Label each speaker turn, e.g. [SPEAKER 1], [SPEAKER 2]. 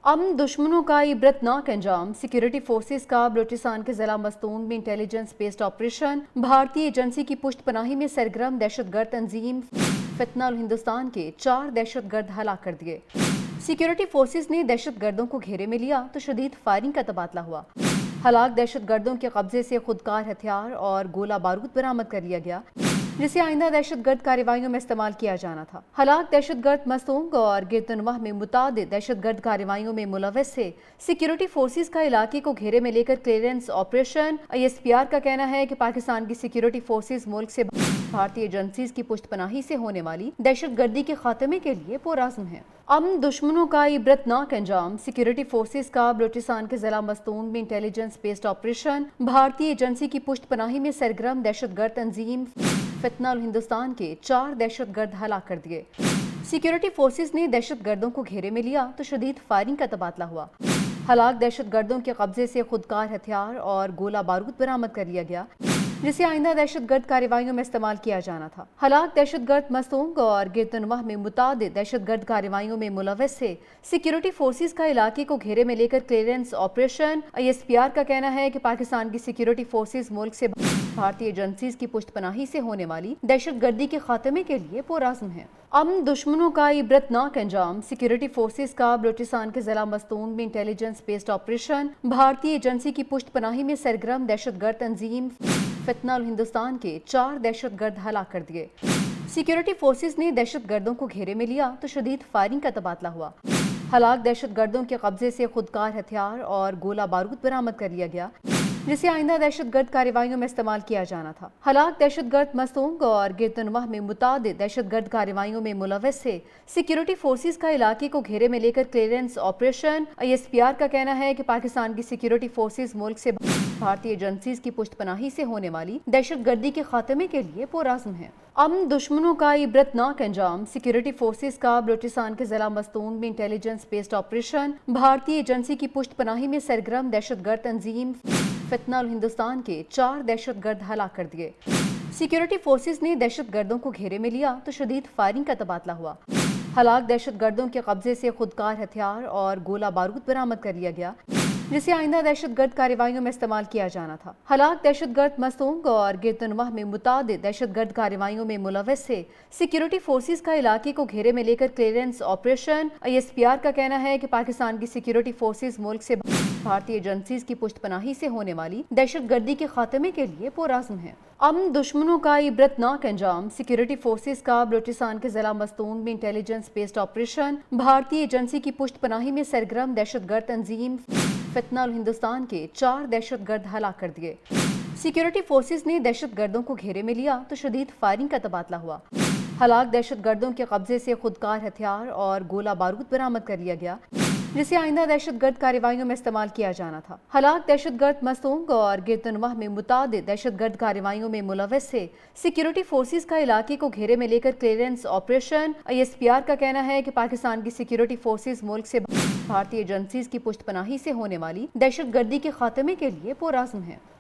[SPEAKER 1] امن دشمنوں کا عبرتناک انجام، سیکیورٹی فورسز کا بلوچستان کے ضلع مستونگ میں انٹیلیجنس بیسڈ آپریشن، بھارتی ایجنسی کی پشت پناہی میں سرگرم دہشت گرد تنظیم فتنہ الہندوستان کے 4 دہشت گرد ہلاک کر دیے۔ سیکیورٹی فورسز نے دہشت گردوں کو گھیرے میں لیا تو شدید فائرنگ کا تبادلہ ہوا۔ ہلاک دہشت گردوں کے قبضے سے خودکار ہتھیار اور گولہ بارود برآمد کر لیا گیا، جسے آئندہ دہشت گرد کارروائیوں میں استعمال کیا جانا تھا۔ ہلاک دہشت گرد مستونگ اور گردنواہ میں متعدد دہشت گرد کارروائیوں میں ملوث سے سیکیورٹی فورسز کا علاقے کو گھیرے میں لے کر کلیئرنس آپریشن۔ ISPR کا کہنا ہے کہ پاکستان کی سیکیورٹی فورسز ملک سے بھارتی ایجنسیز کی پشت پناہی سے ہونے والی دہشت گردی کے خاتمے کے لیے پرعزم ہے۔ امن دشمنوں کا عبرتناک انجام، سیکیورٹی فورسز کا بلوچستان کے ضلع مستونگ میں انٹیلیجنس بیسڈ آپریشن، بھارتی ایجنسی کی پشت پناہی میں سرگرم دہشت گرد تنظیم فتنہ الہندوستان کے 4 دہشت گرد ہلاک کر دیے۔ سیکیورٹی فورسز نے دہشت گردوں کو گھیرے میں لیا تو شدید فائرنگ کا تبادلہ ہوا۔ ہلاک دہشت گردوں کے قبضے سے خودکار ہتھیار اور گولہ بارود برآمد کر لیا گیا، جسے آئندہ دہشت گرد کارروائیوں میں استعمال کیا جانا تھا۔ ہلاک دہشت گرد مستونگ اور گردنواہ میں متعدد دہشت گرد کارروائیوں میں ملوث سے سیکیورٹی فورسز کا علاقے کو گھیرے میں لے کر کلیئرنس آپریشن۔ ISPR کا کہنا ہے کہ پاکستان کی سیکیورٹی فورسز ملک سے بھارتی ایجنسیز کی پشت پناہی سے ہونے والی دہشت گردی کے خاتمے کے لیے پرعزم ہے۔ امن دشمنوں کا عبرتناک انجام، سیکیورٹی فورسز کا بلوچستان کے ضلع مستونگ میں انٹیلیجنس بیسڈ آپریشن، بھارتی ایجنسی کی پشت پناہی میں سرگرم دہشت گرد تنظیم فتنہ الہندوستان کے 4 دہشت گرد ہلاک کر دیے۔ سیکیورٹی فورسز نے دہشت گردوں کو گھیرے میں لیا تو شدید فائرنگ کا تبادلہ ہوا۔ ہلاک دہشت گردوں کے قبضے سے خودکار ہتھیار اور گولہ بارود برآمد کر لیا گیا، جسے آئندہ دہشت گرد کارروائیوں میں استعمال کیا جانا تھا۔ ہلاک دہشت گرد مستونگ اور گردنواہ میں متعدد دہشت گرد کارروائیوں میں ملوث سے سیکیورٹی فورسز کا علاقے کو گھیرے میں لے کر کلیئرنس آپریشن۔ ISPR کا کہنا ہے کہ پاکستان کی سیکیورٹی فورسز ملک سے بھارتی ایجنسیز کی پشت پناہی سے ہونے والی دہشت گردی کے خاتمے کے لیے پرعزم ہے۔ امن دشمنوں کا عبرتناک انجام، سیکیورٹی فورسز کا بلوچستان کے ضلع مستونگ میں انٹیلیجنس بیسڈ آپریشن، بھارتی ایجنسی کی پشت پناہی میں سرگرم دہشت گرد تنظیم فتنہ الہندوستان کے 4 دہشت گرد ہلاک کر دیے۔ سیکیورٹی فورسز نے دہشت گردوں کو گھیرے میں لیا تو شدید فائرنگ کا تبادلہ ہوا۔ ہلاک دہشت گردوں کے قبضے سے خودکار ہتھیار اور گولہ بارود برآمد کر لیا گیا، جسے آئندہ دہشت گرد کارروائیوں میں استعمال کیا جانا تھا۔ ہلاک دہشت گرد مستونگ اور گردنواہ میں متعدد دہشت گرد کارروائیوں میں ملوث سے سیکیورٹی فورسز کا علاقے کو گھیرے میں لے کر کلیئرنس آپریشن۔ ISPR کا کہنا ہے کہ پاکستان کی سیکیورٹی فورسز ملک سے بھارتی ایجنسیز کی پشت پناہی سے ہونے والی دہشت گردی کے خاتمے کے لیے پرعزم ہے۔ امن دشمنوں کا عبرتناک انجام، سیکیورٹی فورسز کا بلوچستان کے ضلع مستونگ میں انٹیلیجنس بیسڈ آپریشن، بھارتی ایجنسی کی پشت پناہی میں سرگرم دہشت گرد تنظیم فتنہ الہندوستان کے 4 دہشت گرد ہلاک کر دیے۔ سیکیورٹی فورسز نے دہشت گردوں کو گھیرے میں لیا تو شدید فائرنگ کا تبادلہ ہوا۔ ہلاک دہشت گردوں کے قبضے سے خودکار ہتھیار اور گولہ بارود برآمد کر لیا گیا، جسے آئندہ دہشت گرد کارروائیوں میں استعمال کیا جانا تھا۔ ہلاک دہشت گرد مستونگ اور گردنواہ میں متعدد دہشت گرد کارروائیوں میں ملوث سے سیکیورٹی فورسز کا علاقے کو گھیرے میں لے کر کلیئرنس آپریشن۔ ISPR کا کہنا ہے کہ پاکستان کی سیکیورٹی فورسز ملک سے بھارتی ایجنسیز کی پشت پناہی سے ہونے والی دہشت گردی کے خاتمے کے لیے پرعزم ہے۔